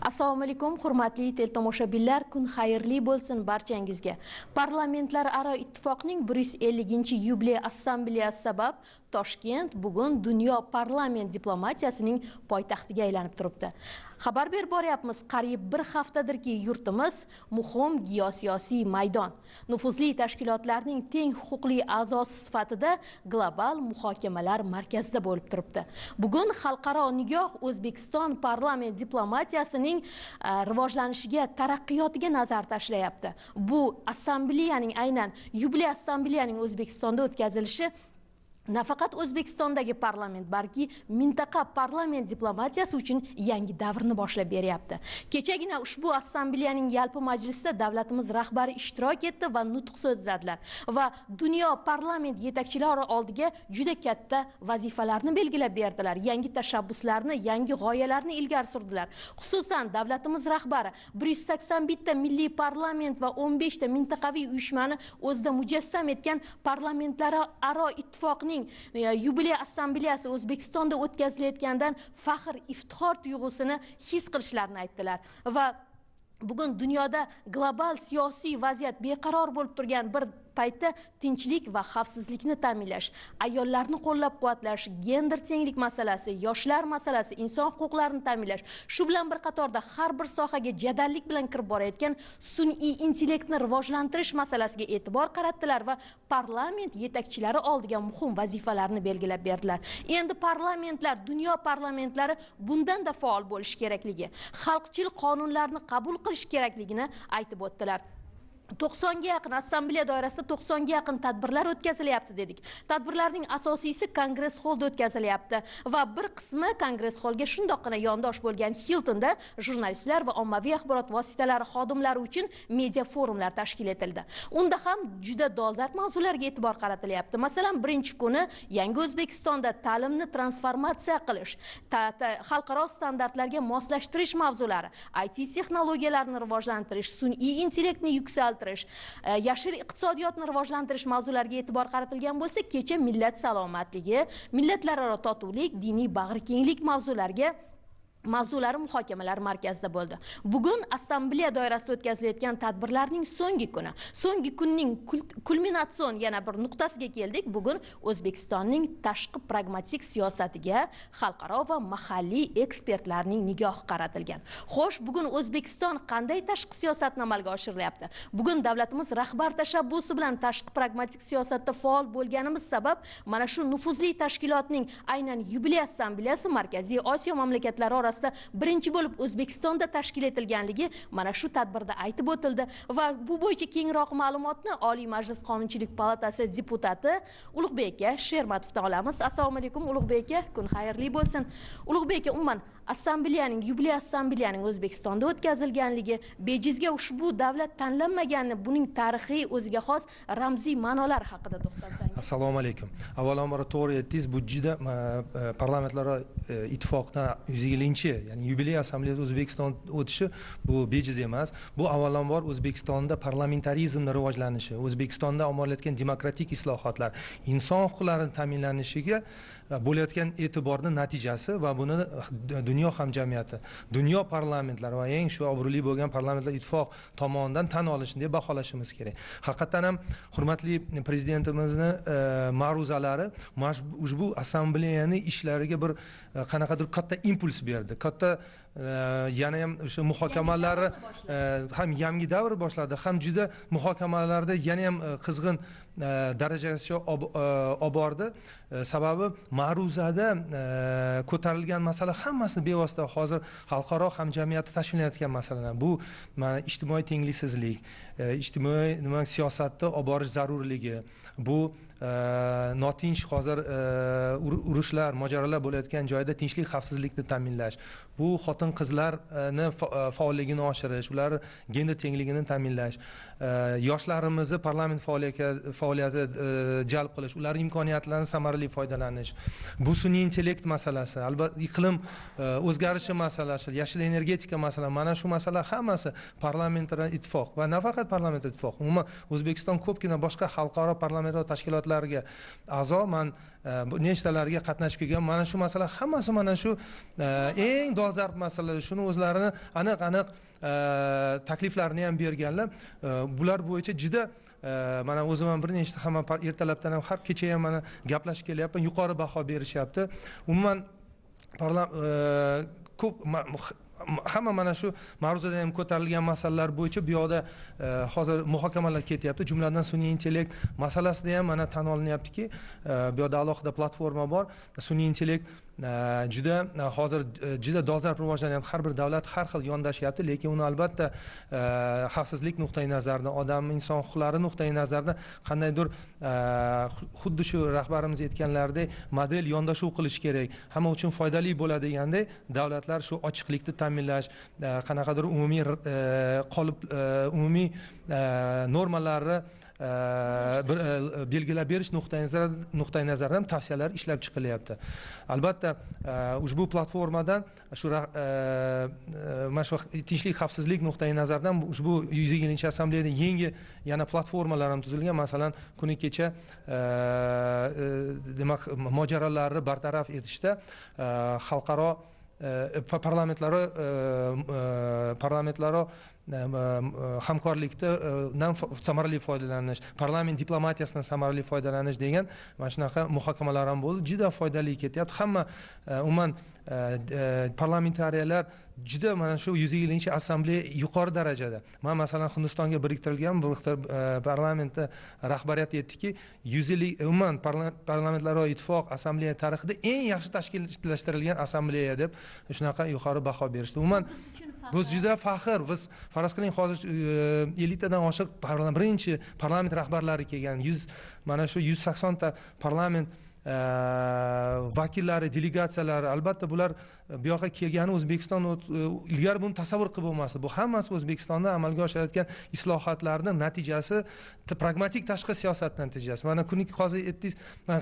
Assalomu alaykum, hurmatli teletomoshabinlar, kun xayrli bo'lsin barchangizga. Parlamentlararo ittifoqning 150-yubiley assambleyasi sabab Toshkent bugun dunyo parlament diplomatiyasining poytaxtiga aylanib turibdi. Xabar berib boryapmiz, qariyb bir haftadirki yurtimiz muhim geosiyosiy maydon. Nufuzli tashkilotlarning teng huquqli a'zosi sifatida global muhokamalar markazida bo'lib turibdi. Bugun xalqaro nigoh O'zbekiston parlament diplomatiyasining rivojlanishiga, taraqqiyotiga nazar tashlayapti. Bu assambleyaning, aynan yubiley assambleyaning O'zbekistonda o'tkazilishi nafaqat O'zbekistondagi parlament, balki mintaqa parlament diplomatiyasi uchun yangi davrni boshlab beryapti. Kechagina ushbu assambleyaning yalpi majlisida davlatimiz rahbari ishtirok etdi va nutq so'zladilar va dunyo parlament yetakchilari oldiga juda katta vazifalarni belgilab berdilar. Yangi tashabbuslarni, yangi g'oyalarni ilgari surdilar. Xususan davlatimiz rahbari 181 ta milliy parlament va 15 ta mintaqaviy uyushmani o'zida mujassam etgan parlamentlararo ittifoqning yubiley assambleyasi O'zbekistonda o'tkazilayotgandan faxr, iftixor tuyg'usini his qilishlarini aytdilar va bugun dunyoda global siyosiy vaziyat beqaror bo'lib turgan bir paytda tinchlik va xavfsizlikni ta'minlash, ayollarni qo'llab-quvvatlash, gender tenglik masalasi, yoshlar masalasi, inson huquqlarini ta'minlash, shu bilan bir qatorda har bir sohaga jadallik bilan kirib borayotgan sun'iy intellektni rivojlantirish masalasiga e'tibor qaratdilar va parlament yetakchilari oldiga muhim vazifalarni belgilab berdilar. Endi parlamentlar, dunyo parlamentlari bundan-da faol bo'lishi kerakligi, xalqchil qonunlarni qabul qilish kerakligini aytib o'tdilar. 90 ga yaqin assambleya doirasida 90 ga yaqin tadbirlar o'tkazilyapti dedik. Tadbirlarning asosiysi Kongress Hallda o'tkazilyapti va bir qismi Kongress Hallga shundoqqina yondosh bo'lgan Hiltonda jurnalistlar va ommaviy axborot vositalari xodimlari uchun media forumlar tashkil etildi. Unda ham juda dolzarb mavzularga e'tibor qaratilyapti. Masalan, birinchi kuni yangi O'zbekistonda ta'limni transformatsiya qilish, xalqaro standartlarga moslashtirish mavzulari, IT texnologiyalarini rivojlantirish, sun'iy intellektni yuksaltirish, yashil iqtisodiyotni rivojlantirish mavzulariga e'tibor qaratilgan bo'lsa, kecha millat salomatligi, millatlararo totuvlik, diniy bag'rikenglik mavzulari muhokamalar markazida bo'ldi. Bugun assambleya doirasida o'tkazilayotgan tadbirlarning so'nggi kuni. So'nggi kunning kulminatsion yana bir nuqtasiga keldik. Bugun O'zbekistonning tashqi pragmatik siyosatiga xalqaro va mahalliy ekspertlarning nigohi qaratilgan. Xo'sh, bugun O'zbekiston qanday tashqi siyosatni amalga oshirilyapti? Bugun davlatimiz rahbar tashabbusi bilan tashqi pragmatik siyosatda faol bo'lganimiz sabab mana shu nufuzli tashkilotning aynan yubiley assambleyasi Markaziy Osiyo mamlakatlari orasida birinchi bo'lib O'zbekistonda tashkil etilganligi mana shu tadbirda aytib o'tildi va bu bo'yicha kengroq ma'lumotni Oliy Majlis Qonunchilik palatasi deputati Ulug'bek aka Shermatovdan olamiz. Assalomu alaykum Ulug'bek aka, kun xayrli bo'lsin. Ulug'bek aka, umuman assambleyaning, yubiley assambleyaning O'zbekistonda o'tkazilganligi, bejizga ushbu davlat tanlanmagani, buning tarixiy o'ziga xos ramziy ma'nolari haqida to'xtalsangiz. Assalomu alaykum. Avvalambor to'g'ri aytdingiz, bu juda parlamentlararo ittifoqda 150-chi, ya'ni yubiley assambleyasi O'zbekiston o'tishi bu bejiz emas. Bu avvalambor O'zbekistonda parlamentarizmning rivojlanishi, O'zbekistonda ommalayotgan demokratik islohotlar, inson huquqlarining ta'minlanishiga bo'layotgan e'tiborning natijasi va buni dunyo hamjamiyati, dunyo parlamentlari va eng shu obro'li bo'lgan parlamentlar ittifoq tomonidan tan olishni deb baholashimiz kerak. Haqiqatan ham hurmatli prezidentimizni ma'ruzalari ushbu assambleyani ishlariga bir qanaqadir katta impuls berdi. Katta yana ham o'sha muhokamalari ham yangi davr boshladi, ham juda muhokamalarda yana ham qizg'in darajasiga olib bordi. Sababi ma'ruzada ko'tarilgan masala hammasini bevosita hozir xalqaro hamjamiyatda tashkillanayotgan masalalar. Bu mana ijtimoiy tengliksizlik, ijtimoiy siyosatda olib borish zarurligi, bu notinch hozir urushlar, mojarolar bo'layotgan joyda tinchlik, xavfsizlikni ta'minlash, bu xotin-qizlarni faolligini oshirish, ular gender tengligini ta'minlash, yoshlarimizni parlament faoliyati jalb qilish, ular imkoniyatlaridan samarali foydalanish, bu sun'iy intellekt masalasi, albatta iqlim o'zgarishi masalasi, yashil energetika masalasi, mana shu masala hammasi parlamentaro ittifoq va nafaqat parlamentaro ittifoq, umuman O'zbekiston ko'pgina boshqa xalqaro parlamentaro tashkilotlarga a'zo, man nechtalariga qatnashib kelgan, mana shu masala hammasi mana shu eng dolzarb masala, shuni o'zlarini aniq takliflarini ham berganlar. Bular bo'yicha juda mana o'zim ham bir nechta hamma ertalabdan ham har kecha ham mana gaplashib kelyapman, yuqori baho berishyapti. Umuman ko'p hamma mana shu mavzuda ham ko'tarilgan masalalar bo'yicha bu yoqda hozir muhokamalar ketyapti. Jumladan sun'iy intellekt masalasida ham mana tan olinyaptiki, bu yoqda alohida platforma bor. Sun'iy intellekt hozir juda dolzarb rivojlanyapti. Har bir davlat har xil yondashyapti, lekin uni albatta xavfsizlik nuqtai nazaridan, odam inson huquqlari nuqtai nazaridan qandaydir xuddi shu rahbarimiz aytganlaridek model yondashuv qilish kerak. Hamma uchun foydali bo'ladiganday davlatlar shu ochiqlikni ta'minlash, qanaqadir umumiy normalarni belgilab berish nuqtai nazaridan tavsiyalar ishlab chiqilyapti. Albatta ushbu platformadan shu tinchlik xavfsizlik nuqtai nazaridan ushbu 120 assambleyada yangi yana platformalar ham tuzilgan. Masalan, kuni kecha demak mojarolarni bartaraf etishda xalqaro parlamentlararo hamkorlikdan samarali foydalanish, parlament diplomatiyasidan samarali foydalanish degan mana shunaqa muhokamalar ham bo'ldi. Juda foydali ketyapti. Hamma umuman parlamentariyalar juda mana shu 120 assambleya yuqori darajada. Men masalan Hindistonga biriktirilgan parlamentda rahbariyat aytdiki, 100 umuman parlamentlararo ittifoq assambleya tarixida eng yaxshi tashkillashtirilgan assambleya deb shunaqa yuqori baho berishdi. Umuman bu juda faxr. Biz faraz qiling, hozir 50 tadan oshiq birinchi parlament rahbarlari kelgan, mana shu 180 ta parlament vakillari, delegatsiyalari, albatta bular bu yoqqa kelgani O'zbekiston ilgari buni tasavvur qilib bo'lmasdi. Bu hammasi O'zbekistonda amalga oshirilgan islohotlarning natijasi, pragmatik tashqi siyosat natijasi. Mana kuni hozir aytdingiz,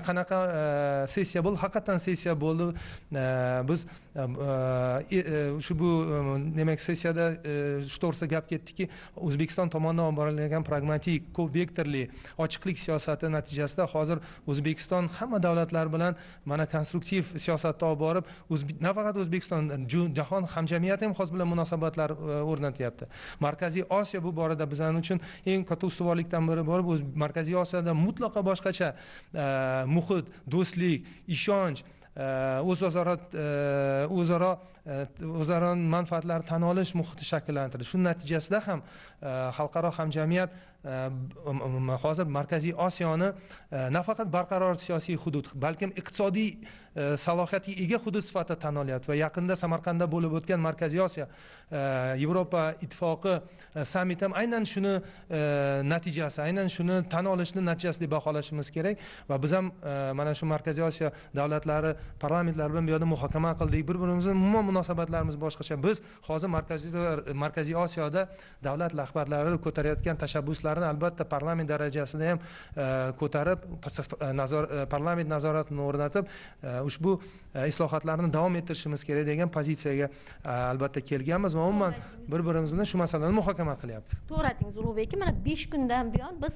qanaqa sessiya bo'ldi? Haqiqatan sessiya bo'ldi. Biz bu demak sessiyada shu to'g'risida gap ketdiki, O'zbekiston tomonidan olib borilgan pragmatik, ko'p vektorli ochiqlik siyosati natijasida hozir O'zbekiston hamma davlatlar bilan mana konstruktiv siyosatda olib borib, nafaqat O'zbekiston, jahon hamjamiyati ham hozir bilan munosabatlar o'rnatyapti. Markaziy Osiyo bu borada bizning uchun eng katta ustuvorlikdan biri bo'lib, Markaziy Osiyoda mutlaqo boshqacha muhit, do'stlik, ishonch, o'zaro manfaatlar tan olish muhiti shakllantirdi. Shu natijasida ham xalqaro hamjamiyat hozir Markaziy Osiyoni nafaqat barqaror siyosiy hudud, balkim iqtisodiy salohiyatga ega hudud sifatida tan olyapti va yaqinda Samarqandda bo'lib o'tgan Markaziy Osiyo Yevropa ittifoqi sammiti ham aynan shuni natijasi, aynan shuni tan olishni natijasi deb baholashimiz kerak va biz ham mana shu Markaziy Osiyo davlatlari parlamentlari bilan bu yerda muhokama qildik. Bir-birimizning umuman munosabatlarimiz boshqacha. Biz hozir Markaziy Osiyoda davlat rahbarlari ko'tarayotgan tashabbuslarni albatta parlament darajasida ham ko'tarib, parlament nazoratini o'rnatib, ushbu islohotlarni davom ettirishimiz kerak degan pozitsiyaga albatta kelganmiz va umuman bir-birimiz bilan shu masalani muhokama qilyapmiz. To'g'ri aytdingiz Ulug'bek aka, mana 5 kundan buyon biz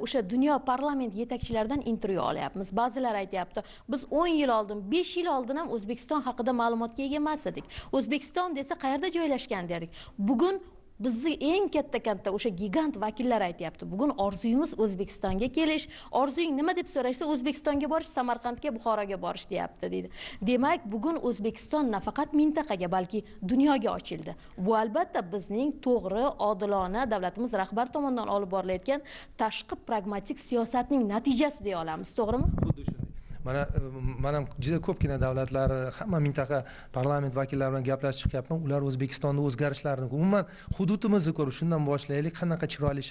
o'sha dunyo parlament yetakchilaridan intervyu olyapmiz. Ba'zilar aytayapti, biz 10 yil oldin, 5 yil oldin ham O'zbekiston haqida ma'lumotga ega emas edik. O'zbekiston desa qayerda joylashgan derdik. Bugun bizni eng katta o'sha gigant vakillar aytayapti. Bugun orzuyimiz O'zbekistonga kelish. Orzuying nima deb so'rashsa, O'zbekistonga borish, Samarqandga, Buxoroga borish deyapti deydi. Demak, bugun O'zbekiston nafaqat mintaqaga, balki dunyoga ochildi. Bu albatta bizning to'g'ri, odilona davlatimiz rahbar tomonidan olib borilayotgan tashqi pragmatik siyosatning natijasi deya olamiz, to'g'rimi? Xuddi shunday. man ham juda ko'pgina davlatlar, hamma mintaqa parlament vakillari bilan gaplashib chiqyapman. Ular O'zbekistonda o'zgarishlarni, umuman hududimizni ko'rib, shundan boshlaylik. Qanaqa chiroyli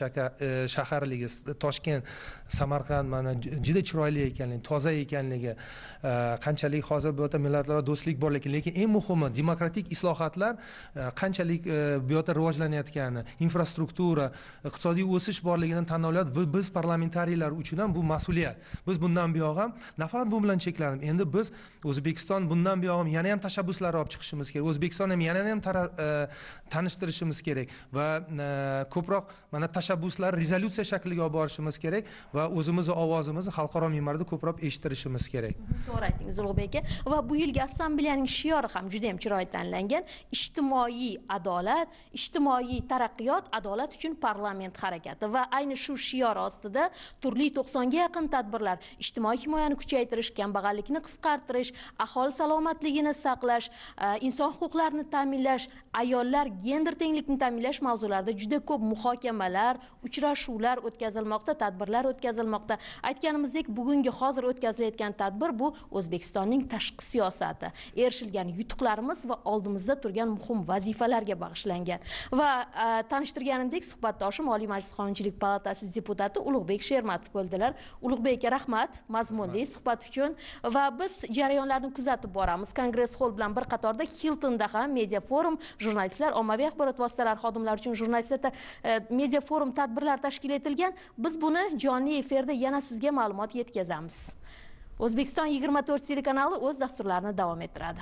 shaharligi, Toshkent, Samarqand mana juda chiroyli ekanligi, toza ekanligi, qanchalik hozir bu yerda millatlararo do'stlik bor, lekin eng muhimi demokratik islohotlar qanchalik bu yerda rivojlanayotgani, infrastruktura, iqtisodiy o'sish borligidan tan olyapti. Biz parlamentariylar uchun ham bu mas'uliyat. Biz bundan buyoq ham nafaqat bu bilan cheklanib, endi biz O'zbekiston bundan buyoq ham yana ham tashabbuslar olib chiqishimiz kerak. O'zbekiston ham yana ham tanishtirishimiz kerak va ko'proq mana tashabbuslar rezolyutsiya shakliga olib borishimiz kerak va o'zimizni ovozimizni xalqaro minbarda ko'proq eshittirishimiz kerak. To'g'ri aytdingiz Ulug'bek aka. Va bu yilgi assambleyaning shiori ham juda ham chiroyli tanlangan. Ijtimoiy adolat, ijtimoiy taraqqiyot, adolat uchun parlament harakati va ayni shu shior ostida turli 90 ga yaqin tadbirlar, ijtimoiy himoyani kuchaytirish, kambag'allikni qisqartirish, aholi salomatligini saqlash, inson huquqlarini ta'minlash, ayollar gender tenglikni ta'minlash mavzularida juda ko'p muhokamalar, uchrashuvlar o'tkazilmoqda, tadbirlar o'tkazilmoqda. Aytganimizdek, bugungi hozir o'tkazilayotgan tadbir bu O'zbekistonning tashqi siyosati, erishilgan yutuqlarimiz va oldimizda turgan muhim vazifalarga bag'ishlangan. Va tanishtirganimdek, suhbatdoshim Oliy Majlis Qonunchilik palatasi deputati Ulug'bek Shermatov bo'ldilar. Ulug'bek aka, rahmat mazmunli suhbat uchun va biz jarayonlarni kuzatib boramiz. Kongress hol bilan bir qatorda Hiltonda ham media forum, jurnalistlar, ommaviy axborot vositalari xodimlari uchun jurnalistlarda media forum tadbirlar tashkil etilgan. Biz buni jonli efirda yana sizga ma'lumot yetkazamiz. O'zbekiston 24 telekanali o'z dasturlarini davom ettiradi.